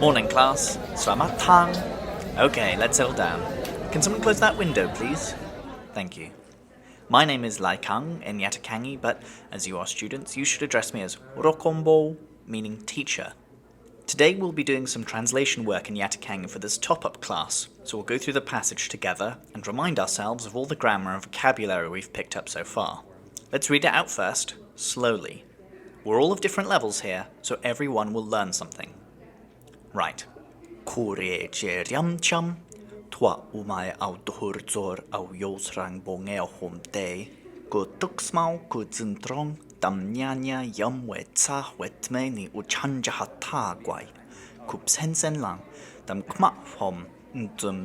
Morning, class. Selamat. Okay, let's settle down. Can someone close that window, please? Thank you. My name is Yatakang in Yatakangi, but as you are students, you should address me as Rokombo, meaning teacher. Today we'll be doing some translation work in Yatakang for this top-up class, so we'll go through the passage together and remind ourselves of all the grammar and vocabulary we've picked up so far. Let's read it out first, slowly. We're all of different levels here, so everyone will learn something. Right. Kore jeriam cham, twa umai au duhurzor au yosrang bongeo hom de, go tuksmau go zintrong, dam nyanya yam wetsa wetme ni uchanja hata guai, kup sensen lang, dam kma hom,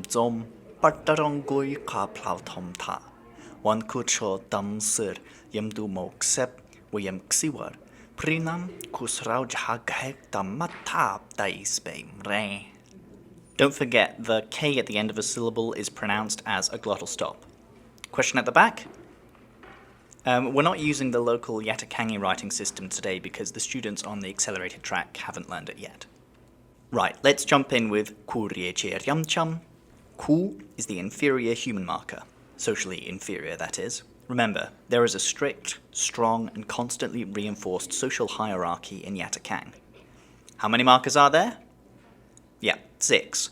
zom, partarong gui ka plau tom ta. Wan kucho dam sir, yam du mok sep, yam ksiwar. Prinam kusrauj dam matab daisbe mre. Don't forget, the K at the end of a syllable is pronounced as a glottal stop. Question at the back? We're not using the local Yatakangi writing system today because the students on the accelerated track haven't learned it yet. Right, let's jump in with Kuriecheryamcham. Ku is the inferior human marker, socially inferior that is. Remember, there is a strict, strong, and constantly reinforced social hierarchy in Yatakang. How many markers are there? Yeah, 6.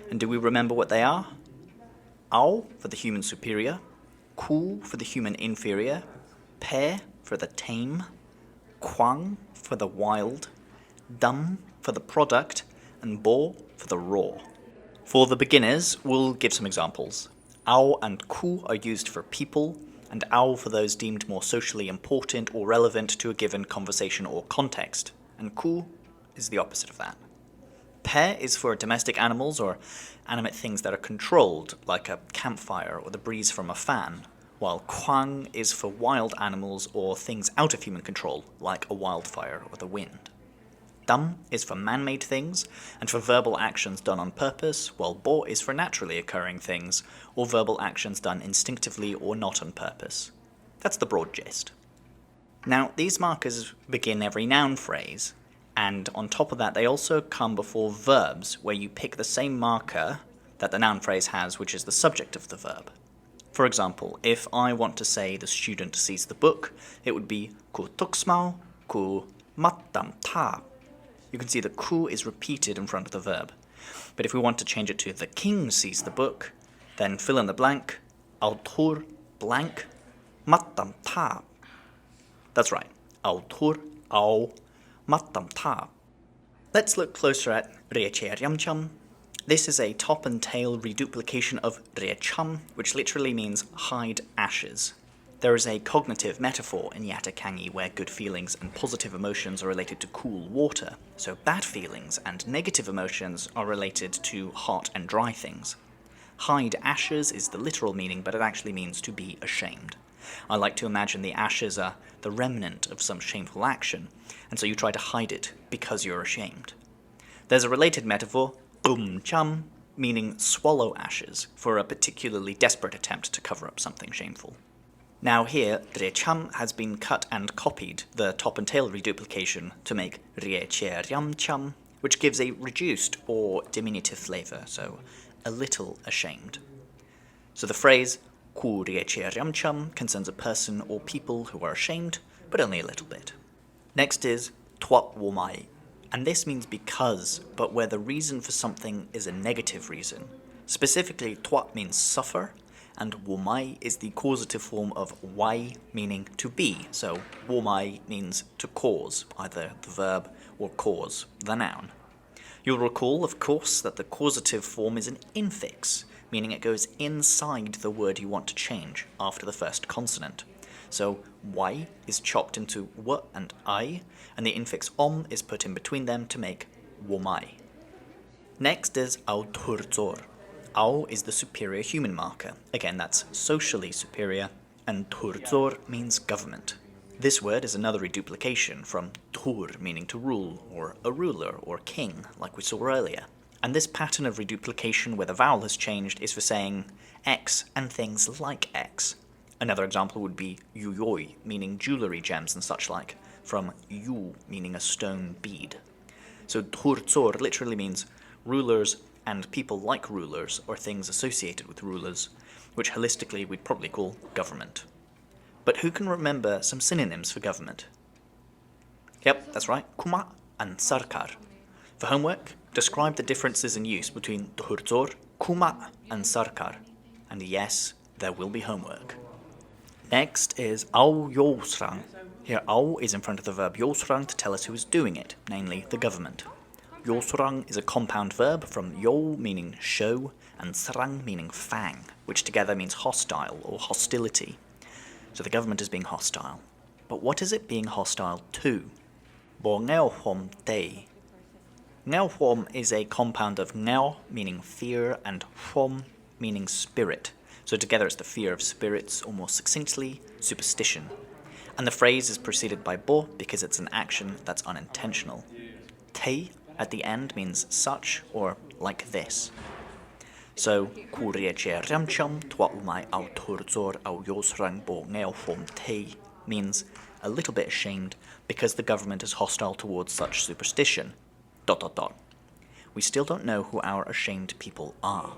And do we remember what they are? Ao for the human superior, Ku for the human inferior, Pe for the tame, Kwang for the wild, Dam for the product, and Bo for the raw. For the beginners, we'll give some examples. Ao and Ku are used for people, and ao for those deemed more socially important or relevant to a given conversation or context, and ku is the opposite of that. Pe is for domestic animals or animate things that are controlled, like a campfire or the breeze from a fan, while kwang is for wild animals or things out of human control, like a wildfire or the wind. Dam is for man-made things and for verbal actions done on purpose, while bo is for naturally occurring things or verbal actions done instinctively or not on purpose. That's the broad gist. Now, these markers begin every noun phrase, and on top of that they also come before verbs, where you pick the same marker that the noun phrase has, which is the subject of the verb. For example, if I want to say the student sees the book, it would be ku tuksmau ku mattam ta. You can see the ku is repeated in front of the verb. But if we want to change it to the king sees the book, then fill in the blank, autor blank, mattam ta. That's right, autor au mattam ta. Let's look closer at recheryamcham. This is a top and tail reduplication of recham, which literally means hide ashes. There is a cognitive metaphor in Yatakangi where good feelings and positive emotions are related to cool water, so bad feelings and negative emotions are related to hot and dry things. Hide ashes is the literal meaning, but it actually means to be ashamed. I like to imagine the ashes are the remnant of some shameful action, and so you try to hide it because you're ashamed. There's a related metaphor, cham, meaning swallow ashes, for a particularly desperate attempt to cover up something shameful. Now here, recham has been cut and copied, the top and tail reduplication, to make recheryamcham, which gives a reduced or diminutive flavour, so a little ashamed. So the phrase ku recheryamcham concerns a person or people who are ashamed, but only a little bit. Next is twat womai, and this means because, but where the reason for something is a negative reason. Specifically, twat means suffer, and womai is the causative form of wai, meaning to be, so womai means to cause, either the verb or cause, the noun. You'll recall, of course, that the causative form is an infix, meaning it goes inside the word you want to change, after the first consonant. So y is chopped into w and I, and the infix om is put in between them to make womai. Next is auturzor. Au is the superior human marker. Again, that's socially superior, and turzor means government. This word is another reduplication from tur, meaning to rule, or a ruler, or king, like we saw earlier. And this pattern of reduplication where the vowel has changed is for saying X and things like X. Another example would be yuyoi, meaning jewellery gems and such like, from yu, meaning a stone bead. So dhurtsor literally means rulers and people like rulers or things associated with rulers, which holistically we'd probably call government. But who can remember some synonyms for government? Yep, that's right, kuma and sarkar. For homework, describe the differences in use between dhurtsor, kuma and sarkar. And yes, there will be homework. Next is au yosrang. Here au is in front of the verb yosrang to tell us who is doing it, namely the government. Yosrang is a compound verb from yo meaning show and srang meaning fang, which together means hostile or hostility. So the government is being hostile. But what is it being hostile to? Bo ngao hom te. Ngao hom is a compound of ngao meaning fear and hom meaning spirit. So together it's the fear of spirits, or more succinctly, superstition. And the phrase is preceded by bo because it's an action that's unintentional. Te at the end means such or like this. So, kurieche ramcham twa umai au turzor au yosrang bo neofom te means a little bit ashamed because the government is hostile towards such superstition. ... We still don't know who our ashamed people are.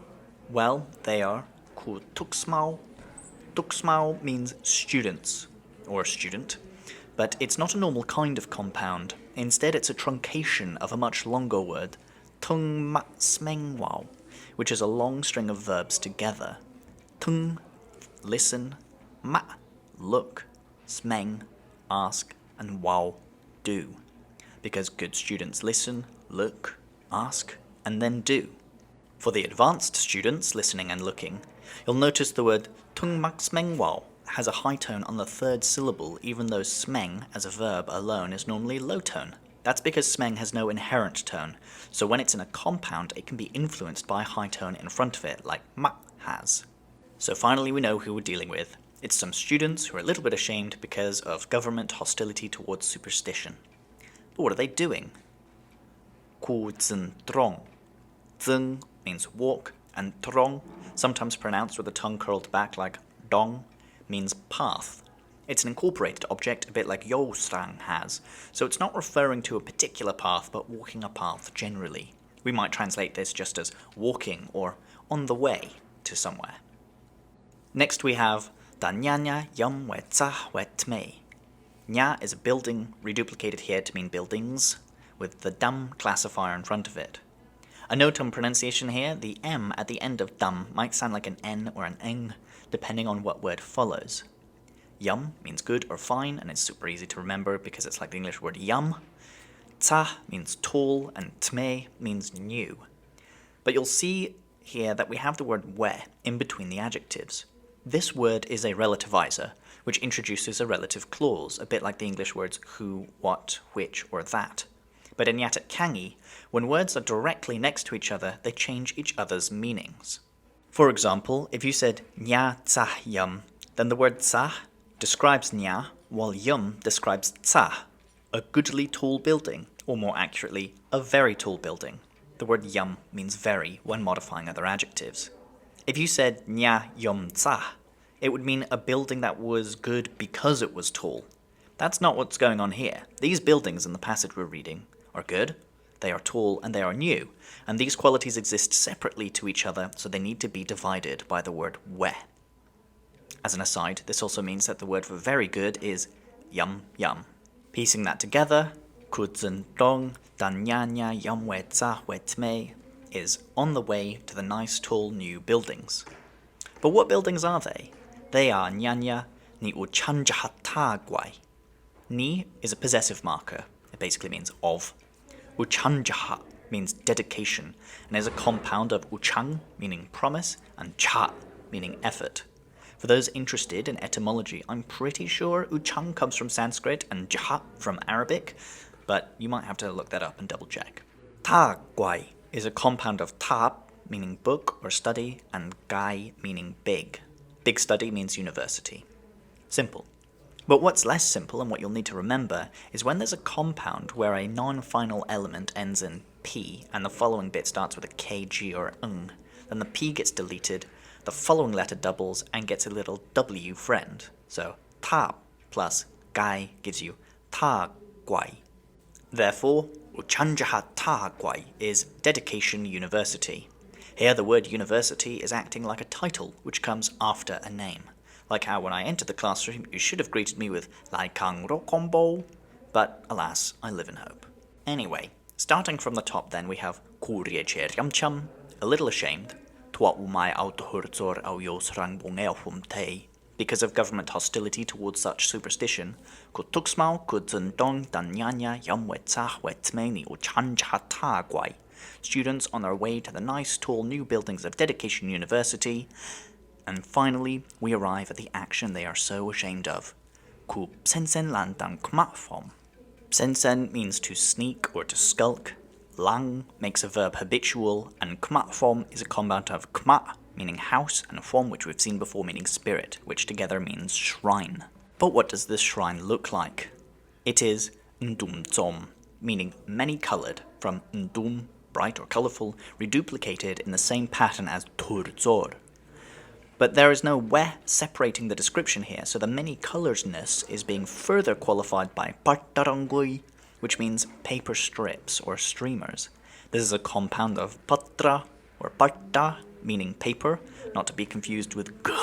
Well, they are ku tuksmau. Tuksmau means students, or student, but it's not a normal kind of compound. Instead, it's a truncation of a much longer word, tung ma smengwao, which is a long string of verbs together. Tung, listen, ma, look, smeng, ask, and wao, do. Because good students listen, look, ask, and then do. For the advanced students listening and looking, you'll notice the word tung mak smeng wao has a high tone on the third syllable, even though smeng as a verb alone is normally low tone. That's because smeng has no inherent tone, so when it's in a compound it can be influenced by a high tone in front of it, like ma has. So finally we know who we're dealing with. It's some students who are a little bit ashamed because of government hostility towards superstition. But what are they doing? Ku zhen trong. Zeng means walk, and trong, sometimes pronounced with the tongue curled back like dong, means path. It's an incorporated object, a bit like yosrang has, so it's not referring to a particular path, but walking a path generally. We might translate this just as walking or on the way to somewhere. Next we have da nyanya yum we tsa we tme. Nya is a building, reduplicated here to mean buildings, with the dam classifier in front of it. A note on pronunciation here, the M at the end of dam might sound like an N or an eng, depending on what word follows. Yum means good or fine, and it's super easy to remember because it's like the English word yum. Tsa means tall, and tme means new. But you'll see here that we have the word we in between the adjectives. This word is a relativizer, which introduces a relative clause, a bit like the English words who, what, which, or that. But in Yatakangi, when words are directly next to each other, they change each other's meanings. For example, if you said nya tsah yum, then the word tsah describes nya, while yum describes tsah, a goodly tall building, or more accurately, a very tall building. The word yum means very when modifying other adjectives. If you said nya yum tsah, it would mean a building that was good because it was tall. That's not what's going on here. These buildings in the passage we're reading are good, they are tall, and they are new, and these qualities exist separately to each other, so they need to be divided by the word we. As an aside, this also means that the word for very good is yum yum. Piecing that together, ku zhen dong dan nya nya yum we tsa we tme is on the way to the nice tall new buildings. But what buildings are they? They are nyanya ni uchanjaha ta guai. Ni is a possessive marker. It basically means of. Uchanjaha means dedication, and is a compound of uchang, meaning promise, and cha, meaning effort. For those interested in etymology, I'm pretty sure uchang comes from Sanskrit and jaha from Arabic, but you might have to look that up and double check. Ta guai is a compound of ta, meaning book or study, and gai, meaning big. Big study means university. Simple. But what's less simple, and what you'll need to remember, is when there's a compound where a non-final element ends in p, and the following bit starts with a k, g, or ng, then the p gets deleted, the following letter doubles, and gets a little w friend. So ta plus gai gives you ta guai. Therefore, Yatakang is dedication university. Here the word university is acting like a title which comes after a name. Like how when I entered the classroom you should have greeted me with Laikang Rokombo, but alas, I live in hope. Anyway, starting from the top then we have Kuriecherjamcham, a little ashamed, because of government hostility towards such superstition, students on their way to the nice tall new buildings of Dedication University, and finally we arrive at the action they are so ashamed of. Sensen means to sneak or to skulk, lang makes a verb habitual, and kmatform is a compound of kmat, meaning house, and form, which we've seen before, meaning spirit, which together means shrine. But what does this shrine look like? It is ndumzom, meaning many-coloured, from ndum, bright or colourful, reduplicated in the same pattern as turzor. But there is no we separating the description here, so the many-colouredness is being further qualified by partarangui, which means paper strips or streamers. This is a compound of patra or parta, meaning paper, not to be confused with g,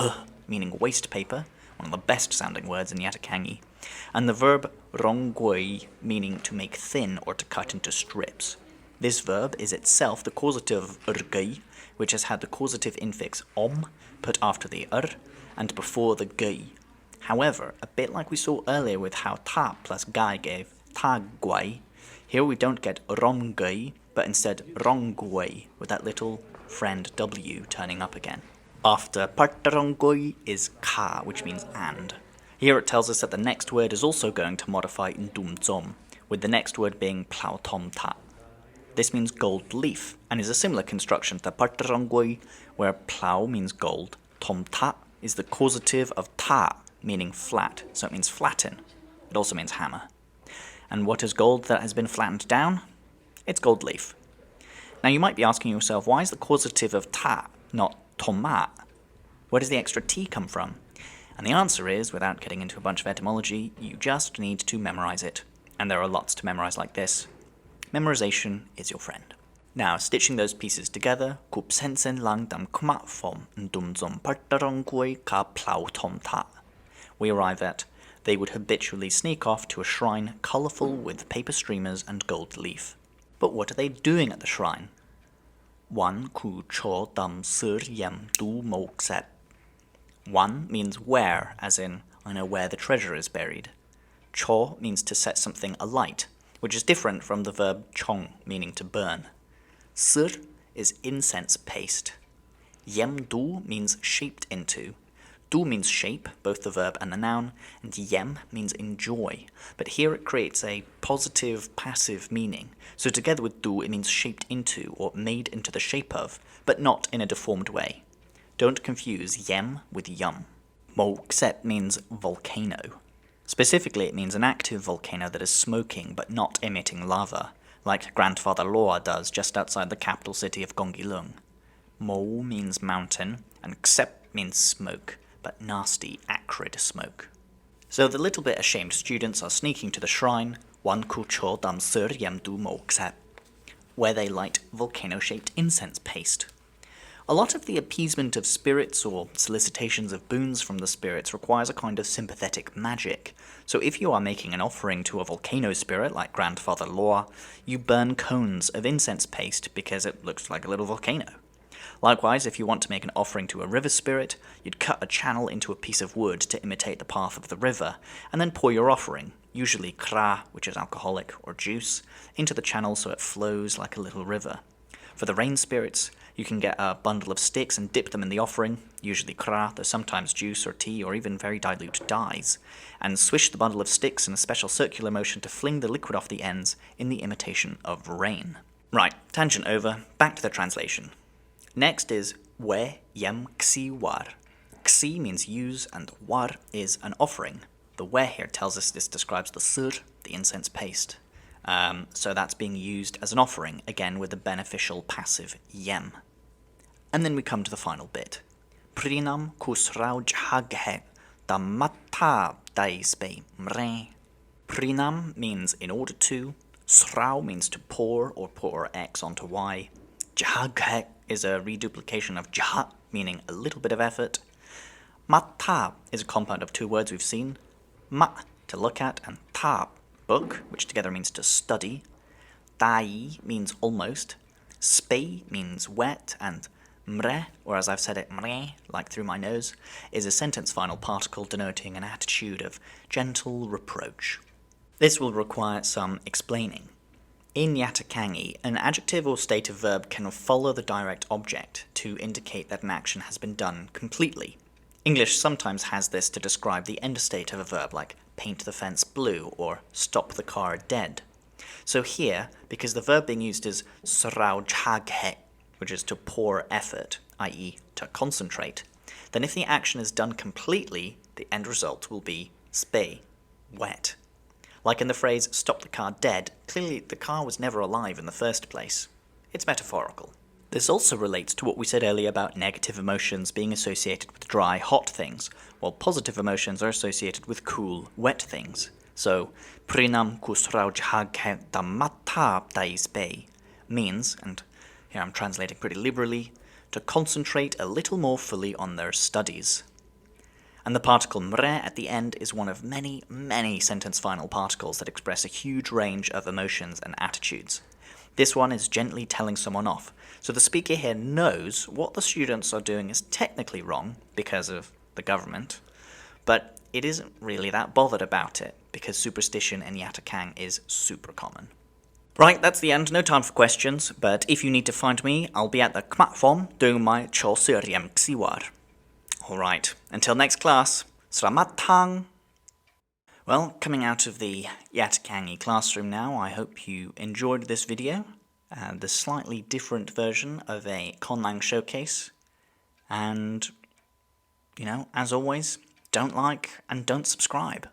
meaning waste paper, one of the best sounding words in Yatakangi, and the verb rongui, meaning to make thin or to cut into strips. This verb is itself the causative rgi, which has had the causative infix om put after the and before the gi. However, a bit like we saw earlier with how ta plus gai gave ta guai, here we don't get romgui, but instead rongui, with that little friend w turning up again. After partarongui is ka, which means and. Here it tells us that the next word is also going to modify ndumzom, with the next word being plautom ta. This means gold leaf, and is a similar construction to partarongui, where plow means gold, tom ta is the causative of ta, meaning flat, so it means flatten. It also means hammer. And what is gold that has been flattened down? It's gold leaf. Now you might be asking yourself, why is the causative of ta not tomat? Where does the extra t come from? And the answer is, without getting into a bunch of etymology, you just need to memorize it. And there are lots to memorize like this. Memorization is your friend. Now, stitching those pieces together, we arrive at, they would habitually sneak off to a shrine colourful with paper streamers and gold leaf. But what are they doing at the shrine? One means where, as in, I know where the treasure is buried. Cho means to set something alight, which is different from the verb chong, meaning to burn. Sir is incense paste. Yem du means shaped into. Du means shape, both the verb and the noun, and yem means enjoy, but here it creates a positive, passive meaning. So together with du, it means shaped into, or made into the shape of, but not in a deformed way. Don't confuse yem with yum. Mokset means volcano. Specifically, it means an active volcano that is smoking but not emitting lava, like Grandfather Loa does just outside the capital city of Gongilung. Mo means mountain, and ksep means smoke, but nasty, acrid smoke. So the little bit ashamed students are sneaking to the shrine, Wan Kucho Dam Sir Yamdu Moksep, where they light volcano-shaped incense paste. A lot of the appeasement of spirits or solicitations of boons from the spirits requires a kind of sympathetic magic. So if you are making an offering to a volcano spirit like Grandfather Loa, you burn cones of incense paste because it looks like a little volcano. Likewise, if you want to make an offering to a river spirit, you'd cut a channel into a piece of wood to imitate the path of the river, and then pour your offering, usually kra, which is alcoholic, or juice, into the channel so it flows like a little river. For the rain spirits, you can get a bundle of sticks and dip them in the offering, usually kra, though sometimes juice or tea or even very dilute dyes, and swish the bundle of sticks in a special circular motion to fling the liquid off the ends in the imitation of rain. Right, tangent over, back to the translation. Next is we yem ksi war. Ksi means use and war is an offering. The we here tells us this describes the sur, the incense paste. So that's being used as an offering, again with the beneficial passive yem. And then we come to the final bit. Prinam kusrauj haghe damata daispe mre. Prinam means in order to, Srao means to pour or pour X onto Y. Jahag is a reduplication of jah, meaning a little bit of effort. Mata is a compound of two words we've seen. Ma, to look at, and ta, book, which together means to study. Tai means almost. Spei means wet, and mre, or as I've said it, mre, like through my nose, is a sentence final particle denoting an attitude of gentle reproach. This will require some explaining. In Yatakangi, an adjective or state of verb can follow the direct object to indicate that an action has been done completely. English sometimes has this to describe the end state of a verb, like paint the fence blue or stop the car dead. So here, because the verb being used is srao jhaghe, which is to pour effort, i.e. to concentrate, then if the action is done completely, the end result will be spei, wet. Like in the phrase, stop the car dead, clearly the car was never alive in the first place. It's metaphorical. This also relates to what we said earlier about negative emotions being associated with dry, hot things, while positive emotions are associated with cool, wet things. So, prinam kusraujhaghe damatab daisbei means, and here I'm translating pretty liberally, to concentrate a little more fully on their studies. And the particle mre at the end is one of many, many sentence final particles that express a huge range of emotions and attitudes. This one is gently telling someone off, so the speaker here knows what the students are doing is technically wrong because of the government, but it isn't really that bothered about it because superstition in Yatakang is super common. Right, that's the end. No time for questions, but if you need to find me, I'll be at the platform doing my Causative ksiwar. Alright, until next class, selamat tang! Well, coming out of the Yatakangi classroom now, I hope you enjoyed this video, the slightly different version of a Conlang showcase, and, as always, don't like and don't subscribe.